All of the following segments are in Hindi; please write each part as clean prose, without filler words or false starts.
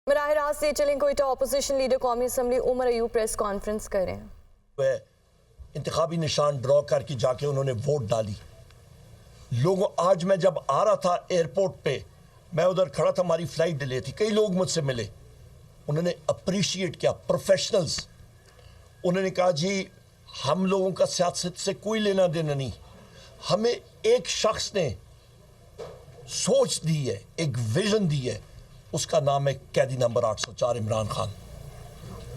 बराह रास्त से चलें कोयटा ऑपोजिशन लीडर कौमी assembly Omar Ayub press conference करें। इंतखाबी निशान ड्रॉ करके जाके उन्होंने वोट डाली। लोगों आज मैं जब आ रहा था एयरपोर्ट पे, मैं उधर खड़ा था, हमारी फ्लाइट डिले थी, कई लोग मुझसे मिले, उन्होंने अप्रिशिएट किया, प्रोफेशनल्स। उन्होंने कहा जी हम लोगों का सियासत से कोई लेना देना नहीं, हमें एक शख्स ने सोच दी है, एक विजन दी है, उसका नाम है कैदी नंबर 804 इमरान खान।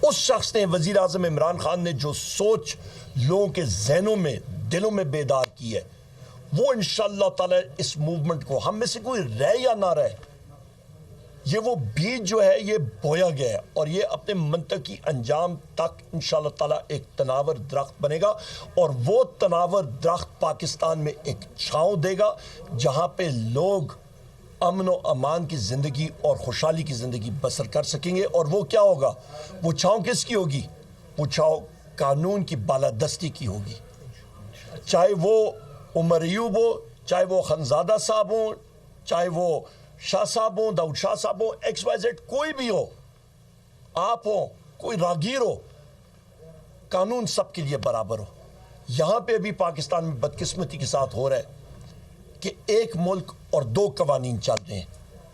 उस शख्स ने, वजीर आज़म इमरान खान ने जो सोच लोगों के जहनों में, दिलों में बेदार की है, वो इंशाअल्लाह ताला इस मूवमेंट को, हम में से कोई रहे या ना रहे, ये वो बीज जो है ये बोया गया है और ये अपने मंतकी अंजाम तक इंशाअल्लाह ताला एक तनावर दरख्त बनेगा। और वो तनावर दरख्त पाकिस्तान में एक छांव देगा जहाँ पे लोग अमन व अमान की ज़िंदगी और खुशहाली की ज़िंदगी बसर कर सकेंगे। और वो क्या होगा, वो छांव किसकी होगी? वो छांव कानून की बालादस्ती की होगी। चाहे वो उमर अयूब हो, चाहे वो खनजादा साहब हो, चाहे वो शाह साहब हो, दाऊद शाह साहब हो, XYZ कोई भी हो, आप हो, कोई रागीर हो, कानून सबके लिए बराबर हो। यहाँ पे अभी पाकिस्तान में बदकिस्मती के साथ हो रहा है कि एक मुल्क और दो कवानीन चल रहे हैं।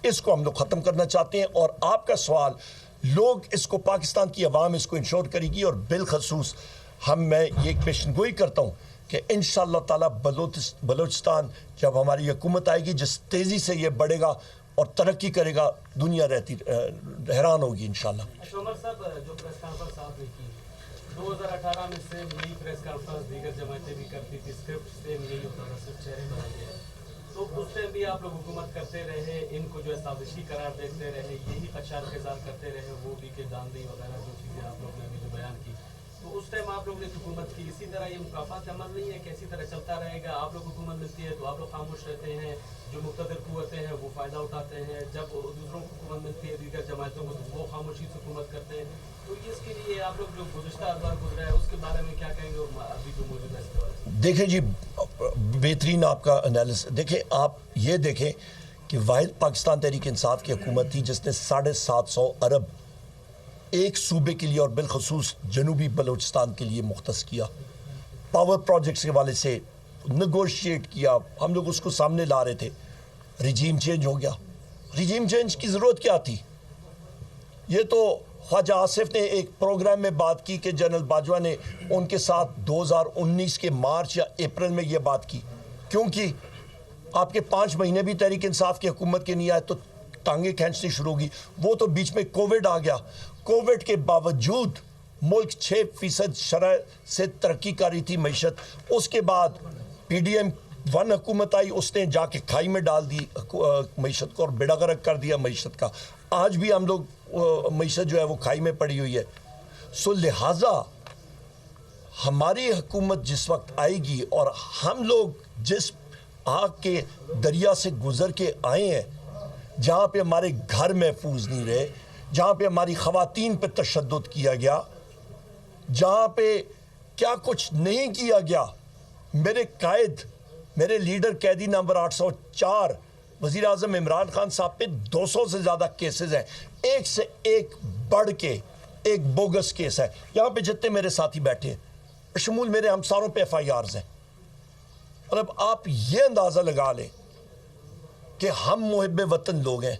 इसको हम लोग ख़त्म करना चाहते हैं और आपका सवाल, लोग इसको, पाकिस्तान की अवाम इसको इंश्योर करेगी। और बिलखसूस मैं ये पेशन गोई करता हूँ कि इंशाअल्लाह ताला बलोचिस्तान जब हमारी हुकूमत आएगी, जिस तेज़ी से ये बढ़ेगा और तरक्की करेगा, दुनिया रहती हैरान होगी इंशाअल्लाह। उमर साहब, जो प्रेस कॉन्फ्रेंस आपने की 2018 में से यही प्रेस कॉन्फ्रेंस दीगर जमातें भी करती थी, स्क्रिप्ट सेम यही होता था, सिर्फ चेहरे बनाए गए। तो उस टाइम भी आप लोग हुकूमत करते रहे, इनको जो है साजिशी करार देते रहे, यही खदशात के साथ करते रहे, वो भी के दानदी वगैरह जो चीज़ें आप लोग ने अभी जो बयान की, तो उस टाइम आप लोग ने हुकूमत की। इसी तरह ये मुकाफात अमल नहीं है कि इसी तरह चलता रहेगा? आप लोग हुकूमत मिलती है तो आप लोग खामोश रहते हैं, जो मुक़्तदर क़ुव्वतें हैं वो फ़ायदा उठाते हैं, जब दूसरों को हुकूमत मिलती है दीगर जमातों को तो वो खामोशी से हुकूमत करते हैं। तो इसके लिए आप लोग जो गुज़श्ता अरबार गुजरा है उसके बारे में क्या कहेंगे और अभी जो मौजूद है इसके बारे में? देखें जी, बेहतरीन आपका एनालिसिस। देखें, आप ये देखें कि वाहिद पाकिस्तान तहरीक इंसाफ की हुकूमत थी जिसने 750 अरब एक सूबे के लिए और बिलखसूस जनूबी बलोचिस्तान के लिए मुख्तस किया। पावर प्रोजेक्ट्स के वाले से नेगोशिएट किया, हम लोग उसको सामने ला रहे थे। रिजीम चेंज हो गया। रिजीम चेंज की ज़रूरत क्या थी? ये तो ख्वाजा आसिफ ने एक प्रोग्राम में बात की कि जनरल बाजवा ने उनके साथ 2019 के मार्च या अप्रैल में ये बात की, क्योंकि आपके 5 महीने भी तहरीक इंसाफ की हुकूमत के नहीं आए तो टांगे खींचनी शुरू होगी। वो तो बीच में कोविड आ गया। कोविड के बावजूद मुल्क 6% शरह से तरक्की कर रही थी मईशत। उसके बाद PDM 1 हुकूमत आई, उसने जाके खाई में डाल दी मईशत को और बेड़ा गर्क कर दिया मईशत का। आज भी हम लोग मईशत जो है वो खाई में पड़ी हुई है। सो लिहाजा हमारी हुकूमत जिस वक्त आएगी और हम लोग जिस आग के दरिया से गुजर के आए हैं, जहाँ पे हमारे घर महफूज नहीं रहे, जहाँ पे हमारी ख़वातीन पे तशद्दुद किया गया, जहाँ पे क्या कुछ नहीं किया गया, मेरे कायद, मेरे लीडर कैदी नंबर 804 वज़ीर आज़म इमरान खान साहब पे 200 से ज़्यादा केसेस हैं। एक से एक बढ़ के एक बोगस केस है। यहाँ पे जितने मेरे साथी बैठे हैं, शमूल मेरे हमसारों पे FIRs हैं। और अब आप ये अंदाज़ा लगा लें कि हम मुहिब्बे वतन लोग हैं,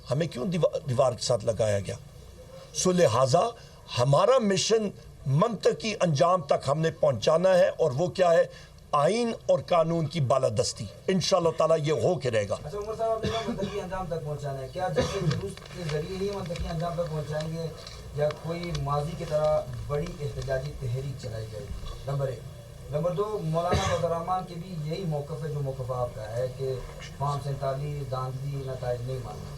हमें क्यों दीवार के साथ लगाया गया? सो लिहाजा हमारा मिशन मंतकी अंजाम तक हमने पहुंचाना है और वो क्या है? आइन और कानून की बालादस्ती। इंशाअल्लाह ताला ये हो के रहेगा। अच्छा उमर साहब, आपने कहा मंतकी अंजाम तक पहुंचाना है, क्या जैसे जुलूस के जरिए ही मंतकी अंजाम तक पहुंचाएंगे या कोई माजी की तरह बड़ी एहतजाजी तहरीक चलाई जाएगी? नंबर 1। नंबर 2, मौलाना फजल रहमान के भी यही मौक़िफ़ है जो मौक़िफ़ आपका है कि फार्म 47 दांदी नताइज नहीं मानना।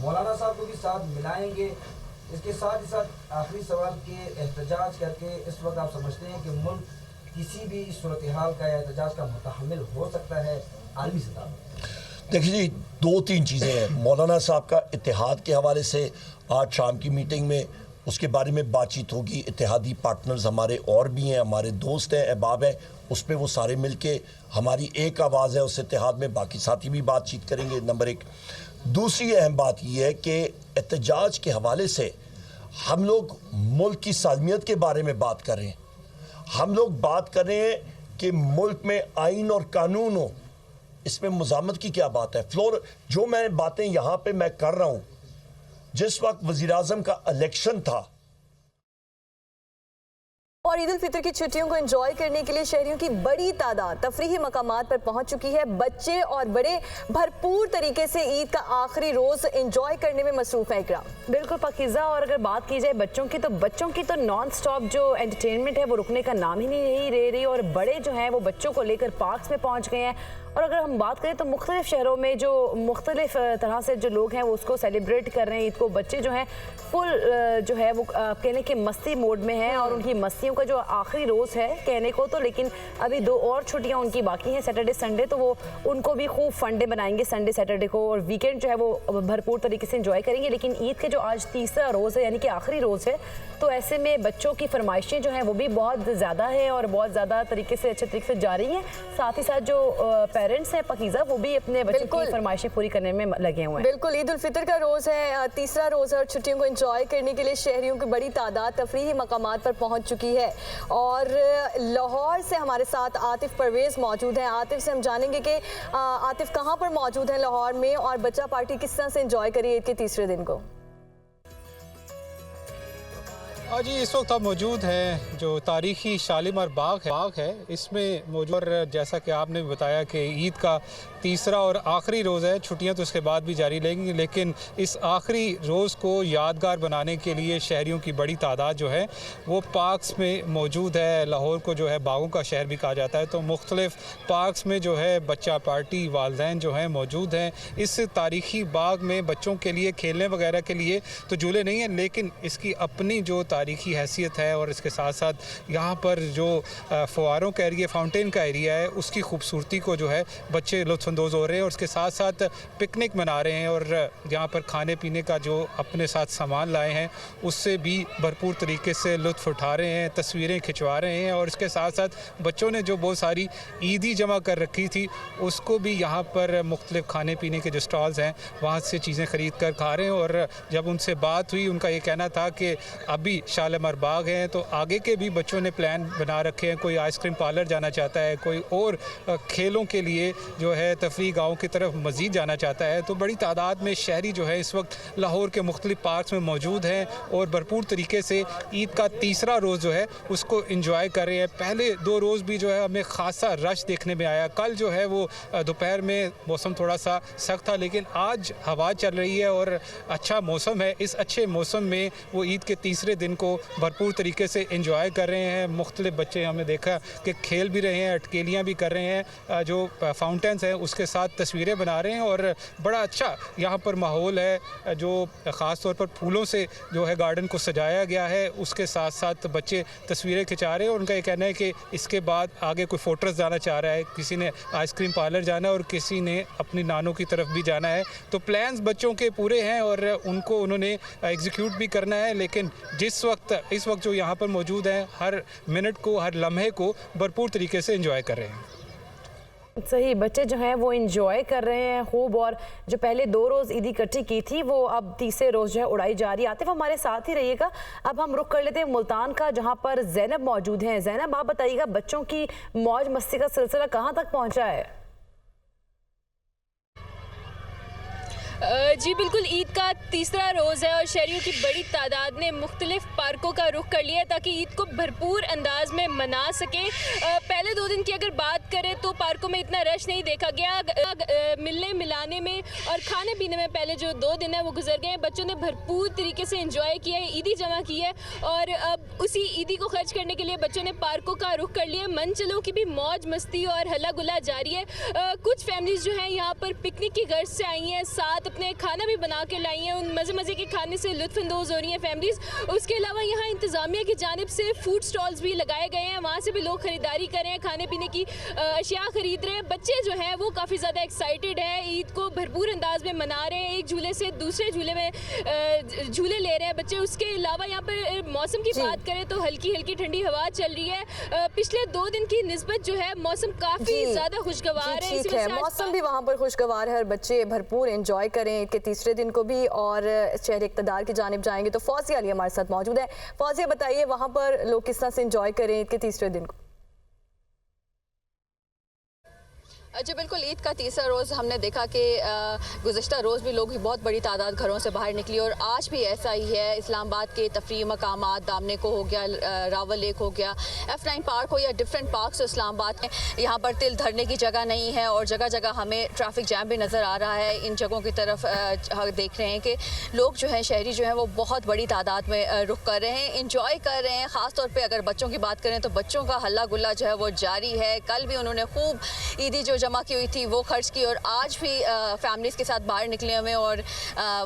मौलाना साहब को भी साथ मिलाएंगे? इसके साथ ही साथ आखिरी सवाल के एहतजाज करके इस वक्त आप समझते हैं कि मुल्क किसी भी सूरत हाल का या एहतजाज का मुतहम्मिल हो सकता है आलमी सतह पर? देखिए जी, 2-3 चीज़ें हैं। मौलाना साहब का इत्तेहाद के हवाले से आज शाम की मीटिंग में उसके बारे में बातचीत होगी। इत्तेहादी पार्टनर्स हमारे और भी हैं, हमारे दोस्त हैं, अहबाब हैं, उस पर वो सारे मिल के हमारी एक आवाज़ है उस इत्तेहाद में, बाकी साथी भी बातचीत करेंगे। नंबर 1। दूसरी अहम बात यह है कि एहतजाज के हवाले से हम लोग मुल्क की सालमियत के बारे में बात कर रहे हैं, हम लोग बात कर रहे हैं कि मुल्क में आइन और कानून हो, इसमें मुज़ामत की क्या बात है। फ्लोर जो मैं बातें यहाँ पे मैं कर रहा हूँ, जिस वक्त वज़ीर आज़म का इलेक्शन था और ईद उल फितर की छुट्टियों को एंजॉय करने के लिए शहरियों की बड़ी तादाद तफरीही मकामात पर पहुंच चुकी है। बच्चे और बड़े भरपूर तरीके से ईद का आखिरी रोज एंजॉय करने में मसरूफ है। इकराम, बिल्कुल पाकीज़ा। और अगर बात की जाए बच्चों की तो नॉन स्टॉप जो एंटरटेनमेंट है वो रुकने का नाम ही नहीं ले रही। और बड़े जो हैं वो बच्चों को लेकर पार्क्स में पहुंच गए हैं। और अगर हम बात करें तो मुख्तलिफ शहरों में जो मुख्तलिफ तरह से जो लोग हैं वो उसको सेलिब्रेट कर रहे हैं ईद को। बच्चे जो हैं फुल जो है वो कहने के मस्ती मोड में हैं और उनकी मस्तियों का जो आखिरी रोज़ है कहने को तो, लेकिन अभी 2 और छुट्टियां उनकी बाकी हैं, सैटरडे संडे, तो वो उनको भी खूब फंडे बनाएंगे संडे सैटरडे को, और वीकेंड जो है वो भरपूर तरीके से एंजॉय करेंगे। लेकिन ईद के जो आज तीसरा रोज़ है यानी कि आखिरी रोज़ है, तो ऐसे में बच्चों की फरमाइशें जो हैं वो भी बहुत ज़्यादा हैं और बहुत ज़्यादा तरीके से अच्छे तरीके से जा रही हैं। साथ ही साथ जो पेरेंट्स हैं पाकीज़ा वो भी अपने बच्चों की फरमाइशें पूरी करने में लगे हुए हैं। बिल्कुल, ईद उल फितर का रोज है, तीसरा रोज है और छुट्टियों को एंजॉय करने के लिए शहरियों की बड़ी तादाद तफरीही मकामात पर पहुंच चुकी है। और लाहौर से हमारे साथ आतिफ परवेज मौजूद हैं। आतिफ से हम जानेंगे कि आतिफ कहां पर मौजूद हैं लाहौर में और बच्चा पार्टी किस तरह से एंजॉय करी ईद के तीसरे दिन को। जी इस वक्त आप मौजूद हैं जो तारीखी शालीमार बाग है इसमें मौजूद। और जैसा कि आपने बताया कि ईद का तीसरा और आखिरी रोज़ है, छुट्टियां तो इसके बाद भी जारी रहेंगी, लेकिन इस आखिरी रोज़ को यादगार बनाने के लिए शहरियों की बड़ी तादाद जो है वो पार्क्स में मौजूद है। लाहौर को जो है बागों का शहर भी कहा जाता है, तो मुख्तलिफ पार्क्स में जो है बच्चा पार्टी वालिदैन जो हैं मौजूद हैं। इस तारीखी बाग में बच्चों के लिए खेलने वगैरह के लिए तो झूले नहीं हैं, लेकिन इसकी अपनी जो तारीखी हैसियत है और इसके साथ साथ यहाँ पर जो फवारों का एरिया, फाउंटेन का एरिया है, उसकी खूबसूरती को जो है बच्चे लुत्फ़अंदोज़ हो रहे हैं और उसके साथ साथ पिकनिक मना रहे हैं। और यहाँ पर खाने पीने का जो अपने साथ सामान लाए हैं उससे भी भरपूर तरीके से लुत्फ़ उठा रहे हैं, तस्वीरें खिंचवा रहे हैं। और इसके साथ साथ बच्चों ने जो बहुत सारी ईदी जमा कर रखी थी उसको भी यहाँ पर मुख्तलिफ खाने पीने के जो स्टॉल्स हैं वहाँ से चीज़ें ख़रीद कर खा रहे हैं। और जब उनसे बात हुई उनका ये कहना था कि अभी शालीमार बाग हैं तो आगे के भी बच्चों ने प्लान बना रखे हैं, कोई आइसक्रीम पार्लर जाना चाहता है, कोई और खेलों के लिए जो है तफरीह गाँव की तरफ मज़ीद जाना चाहता है। तो बड़ी तादाद में शहरी जो है इस वक्त लाहौर के मुख्तलिफ पार्क्स में मौजूद हैं और भरपूर तरीके से ईद का तीसरा रोज़ जो है उसको इंजॉय कर रहे हैं। पहले 2 रोज़ भी जो है हमें ख़ासा रश देखने में आया। कल जो है वो दोपहर में मौसम थोड़ा सा सख्त था, लेकिन आज हवा चल रही है और अच्छा मौसम है। इस अच्छे मौसम में वो ईद के तीसरे दिन को भरपूर तरीके से एंजॉय कर रहे हैं। मुख्तलिफ बच्चे हमने देखा कि खेल भी रहे हैं, अटकेलियाँ भी कर रहे हैं, जो फाउंटेन्स हैं उसके साथ तस्वीरें बना रहे हैं और बड़ा अच्छा यहाँ पर माहौल है जो ख़ास तौर पर फूलों से जो है गार्डन को सजाया गया है। उसके साथ साथ बच्चे तस्वीरें खिंचा रहे हैं और उनका ये कहना है कि इसके बाद आगे कोई फोटोज़ जाना चाह रहा है, किसी ने आइसक्रीम पार्लर जाना है और किसी ने अपनी नानों की तरफ भी जाना है। तो प्लान्स बच्चों के पूरे हैं और उनको उन्होंने एग्जीक्यूट भी करना है। लेकिन इस वक्त जो यहाँ पर मौजूद हैं हर मिनट को, हर लम्हे को भरपूर तरीके से एंजॉय कर रहे हैं। सही, बच्चे जो हैं वो एंजॉय कर रहे हैं खूब। और जो पहले 2 रोज़ ईदी इकट्ठी की थी वो अब तीसरे रोज़ जो है उड़ाई जा रही है। आतिफ हमारे साथ ही रहिएगा। अब हम रुख कर लेते हैं मुल्तान का, जहां पर ज़ैनब मौजूद हैं। ज़ैनब, आप बताइएगा बच्चों की मौज मस्ती का सिलसिला कहां तक पहुंचा है? जी बिल्कुल, ईद का तीसरा रोज़ है और शहरियों की बड़ी तादाद ने मुख्तलिफ पार्कों का रुख कर लिया है ताकि ईद को भरपूर अंदाज में मना सकें। पहले 2 दिन की अगर बात करें तो पार्कों में इतना रश नहीं देखा गया। मिलने मिलाने में और खाने पीने में पहले जो 2 दिन है वो गुजर गए हैं। बच्चों ने भरपूर तरीके से एंजॉय किया है, ईदी जमा की है और अब उसी ईदी को खर्च करने के लिए बच्चों ने पार्कों का रुख कर लिया। मनचलों की भी मौज मस्ती और हल्ला गुल्ला जारी है। कुछ फैमिलीज जो हैं यहाँ पर पिकनिक की गर्ज से आई हैं, साथ अपने खाना भी बना के लाई हैं। उन मज़े के खाने से लुत्फ़अंदोज़ हो रही हैं फैमिलीज़। उसके अलावा यहाँ इंतज़ामिया की जानिब से फूड स्टॉल्स भी लगाए गए हैं, वहाँ से भी लोग ख़रीदारी कर रहे हैं, खाने पीने की अशिया ख़रीद रहे हैं। बच्चे जो हैं वो काफ़ी ज़्यादा एक्साइटेड हैं, ईद को भरपूर अंदाज में मना रहे हैं। एक झूले से दूसरे झूले में झूले ले रहे हैं बच्चे। उसके अलावा यहाँ पर मौसम की बात करें तो हल्की हल्की ठंडी हवा चल रही है। पिछले 2 दिन की निस्बत जो है मौसम काफ़ी ज़्यादा खुशगवार है। मौसम भी वहाँ पर खुशगवार है और बच्चे भरपूर एंजॉय करें ईद के तीसरे दिन को भी और शहर इक़्तिदार की जानिब जाएंगे। तो फौजिया अली हमारे साथ मौजूद है। फौजिया, बताइए वहाँ पर लोग किस तरह से इंजॉय करें ईद के तीसरे दिन को? जी बिल्कुल, ईद का तीसरा रोज़ हमने देखा कि गुज़श्ता रोज़ भी लोग बहुत बड़ी तादाद घरों से बाहर निकली और आज भी ऐसा ही है। इस्लामाबाद के तफरीही मकामात, दामने को हो गया, रावल लेक हो गया, F9 पार्क हो या डिफरेंट पार्क्स इस्लामाबाद में, यहाँ पर तिल धरने की जगह नहीं है और जगह जगह हमें ट्रैफिक जैम भी नज़र आ रहा है। इन जगहों की तरफ देख रहे हैं कि लोग जो हैं, शहरी जो हैं, वो बहुत बड़ी तादाद में रुख कर रहे हैं, इंजॉय कर रहे हैं। ख़ास तौर पर अगर बच्चों की बात करें तो बच्चों का हल्ला गुल्ला जो है वो जारी है। कल भी उन्होंने खूब ईदी जो जमा की हुई थी वो खर्च की और आज भी फैमिलीज़ के साथ बाहर निकले हुए और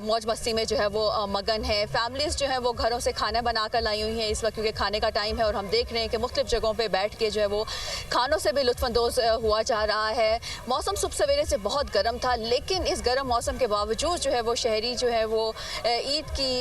मौज मस्ती में जो है वो मगन है। फैमिलीज़ जो है वो घरों से खाना बना कर लाई हुई हैं इस वक्त, क्योंकि खाने का टाइम है और हम देख रहे हैं कि मुख्तलिफ जगहों पे बैठ के जो है वो खानों से भी लुत्फ़अंदोज़ हुआ जा रहा है। मौसम सुबह सवेरे से बहुत गर्म था, लेकिन इस गर्म मौसम के बावजूद जो है वो शहरी जो है वो ईद की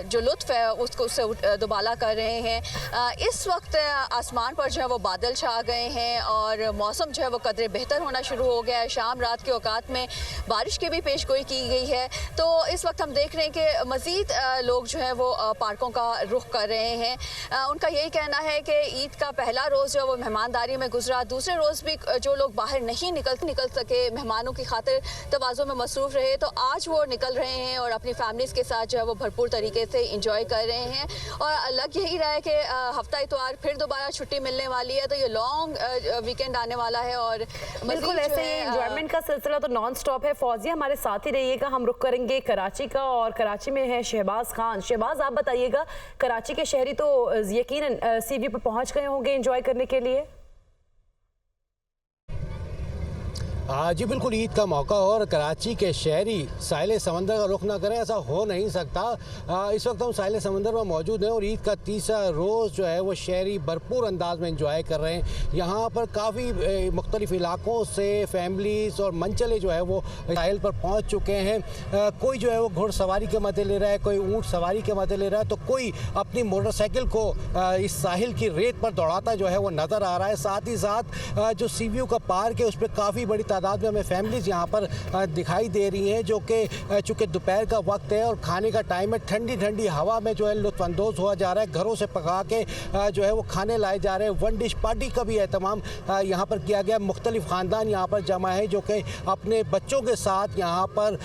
जो लुत्फ़ है उसको उससे दुबाला कर रहे हैं। इस वक्त आसमान पर जो है वो बादल छा गए हैं और मौसम जो है वो कदरे बेहतर होना शुरू हो गया है। शाम रात के औकात में बारिश की भी पेशगोई की गई है। तो इस वक्त हम देख रहे हैं कि मज़ीद लोग जो है वो पार्कों का रुख कर रहे हैं। उनका यही कहना है कि ईद का पहला रोज़ जो है वो मेहमानदारी में गुजरा, दूसरे रोज़ भी जो लोग बाहर नहीं निकल सके, मेहमानों की खातिर तवाज़ुन में मसरूफ़ रहे, तो आज वो निकल रहे हैं और अपनी फैमिलीज़ के साथ जो है वो भरपूर तरीके से इंजॉय कर रहे हैं। और लग यही रहा है कि हफ्ता इतवार फिर दोबारा छुट्टी मिलने वाली है, तो ये लॉन्ग वीकेंड आने वाला है। और बिल्कुल ऐसे ही एंजॉयमेंट का सिलसिला तो नॉन स्टॉप है। फौजिया हमारे साथ ही रहिएगा, हम रुख करेंगे कराची का और कराची में है शहबाज खान। शहबाज, आप बताइएगा, कराची के शहरी तो यकीनन सी व्यू पर पहुंच गए होंगे एंजॉय करने के लिए। जी बिल्कुल, ईद का मौका और कराची के शहरी साहिल समंदर का रुख ना करें, ऐसा हो नहीं सकता। इस वक्त हम साहिल समंदर में मौजूद हैं और ईद का तीसरा रोज़ जो है वो शहरी भरपूर अंदाज में इंजॉय कर रहे हैं। यहाँ पर काफ़ी मुख्तलिफ इलाकों से फैमिलीज़ और मंचले जो है वो साहिल पर पहुँच चुके हैं। कोई जो है वो घुड़सवारी के मज़े ले रहा है, कोई ऊँट सवारी के मज़े ले रहा है, तो कोई अपनी मोटरसाइकिल को इस साहिल की रेत पर दौड़ाता जो है वो नज़र आ रहा है। साथ ही साथ जो सी व्यू का पार्क है उस पर काफ़ी बड़ी तादाद में हमें फैमिलीज़ यहाँ पर दिखाई दे रही हैं, जो कि चूँकि दोपहर का वक्त है और खाने का टाइम है, ठंडी ठंडी हवा में जो है लुत्फ़अंदोज़ हुआ जा रहा है। घरों से पका के जो है वो खाने लाए जा रहे हैं। वन डिश पार्टी का भी एहतमाम यहाँ पर किया गया। मुख्तलिफ ख़ानदान यहाँ पर जमा है जो कि अपने बच्चों के साथ यहाँ पर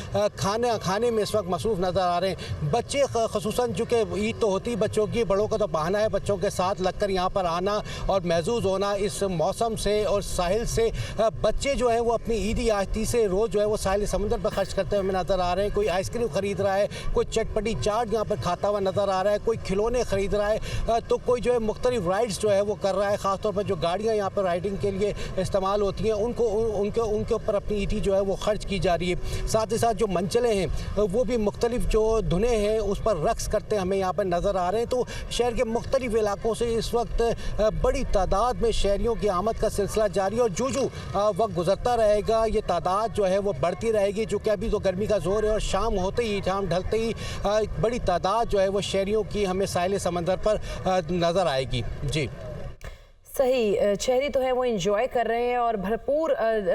खाने में इस वक्त मसरूफ़ नज़र आ रहे हैं। बच्चे ख़ुसूसन चूँकि ईद तो होती बच्चों की, बड़ों का तो बहाना है बच्चों के साथ लगकर यहाँ पर आना और महजूज़ होना इस मौसम से और साहिल से। बच्चे जो है वो अपनी ईदी आज तीसरे रोज़ जो है वो साहिल समंदर पर खर्च करते हुए नज़र आ रहे हैं। कोई आइसक्रीम ख़रीद रहा है, कोई चटपटी चाट यहाँ पर खाता हुआ नज़र आ रहा है, कोई खिलौने ख़रीद रहा है, तो कोई जो है मुख्तलिफ राइड्स जो है वो कर रहा है। ख़ासतौर पर जो गाड़ियाँ यहाँ पर राइडिंग के लिए इस्तेमाल होती हैं उनके ऊपर अपनी ईदी जो है वो खर्च की जा रही है। साथ ही साथ जो मंचले हैं वो भी मुख्तलिफ जो धुनें हैं उस पर रक्स करते हमें यहाँ पर नज़र आ रहे हैं। तो शहर के मुख्तलिफ इलाकों से इस वक्त बड़ी तादाद में शहरियों की आमद का सिलसिला जारी है और जो वक्त गुजरता रहेगा ये तादाद जो है वो बढ़ती रहेगी। चूँकि अभी तो गर्मी का जोर है और शाम होते ही, शाम ढलते ही बड़ी तादाद जो है वो शहरियों की हमें साहिल समंदर पर नज़र आएगी। जी सही, शहरी तो है वो एंजॉय कर रहे हैं और भरपूर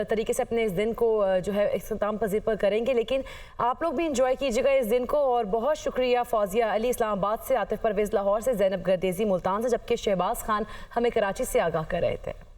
तरीके से अपने इस दिन को जो है इख्तिताम पजीर पर करेंगे। लेकिन आप लोग भी एंजॉय कीजिएगा इस दिन को। और बहुत शुक्रिया फौजिया अली इस्लामाबाद से, आतिफ परवेज़ लाहौर से, ज़ैनब गर्देज़ी मुल्तान से, जबकि शहबाज खान हमें कराची से आगाह कर रहे थे।